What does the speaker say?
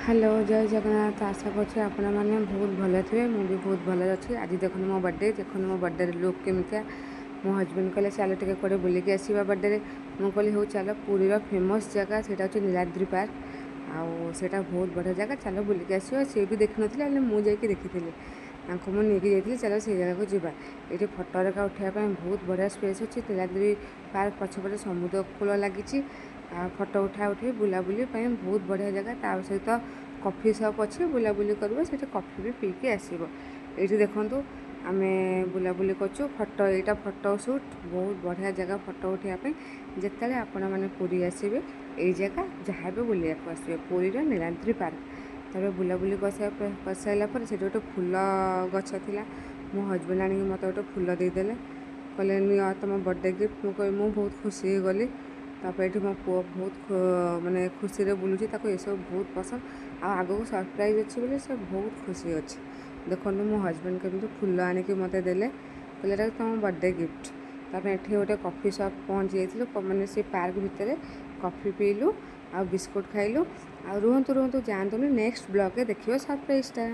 Hello जय जगन्नाथ। आशा करछि आपण मैंने बहुत भले थे। मुझे बहुत भले अच्छी। आज देखो मो बर्थडे देखो मो बर्थडे लुक केमितिया। मो हजबैंड कहले चलो टे कड़े बुलिक आसवा बर्थडे। मुझे कहली हूँ चलो पुरीर फेमस जगह से नीलाद्री पार्क आटा बहुत बढ़िया जगह चलो बुलिक आसवा। सी भी देखी ना मुझे देखी मुझे चलो से जगह को जावा। ये फटो रेखा उठाइवाई बहुत बढ़िया स्पेस अच्छी। नीलाद्री पार्क पछपटे समुद्र कूल लगी। फटो उठा उठी बुलाबुली बहुत बढ़िया जगह। ता सहित कॉफ़ी शॉप अच्छी बुलाबुली कर कॉफ़ी भी पीकी आसो। ये देखो आम बुलाबुली कर फटो यहाँ फटो सुट बहुत बढ़िया जगह फटो उठाइवाई। जिते आपण मैंने पुरी आसवे ये जगह जहाँ भी बुलिया आसवे पुरीर नीलाद्री पार्क। तब बुलाबुली कर सारापर से गोटे फुल गछ था। मो हजबैंड आनिक मत गोटे फुल देदेले कहले नि तुम बर्थडे गिफ्ट। मुझे बहुत खुशी गली। तापर ये मो पुओ बहुत माने खुशी रे बुलूची। ये सब बहुत पसंद आग को सरप्राइज अच्छी बोले से बहुत खुशी अच्छी। देखो मो हजबैंड केमती फुल आनिक मत देले कहले तुम बर्थडे गिफ्ट। तापर ये गोटे कॉफ़ी शॉप पहुँची जाइलु मैंने से पार्क भितर कॉफ़ी पीलु आ बिस्कुट खाइलु। आ रुहतु रुहतु जातुनि नेक्स्ट ब्लॉग देखिए सरप्राइजटा।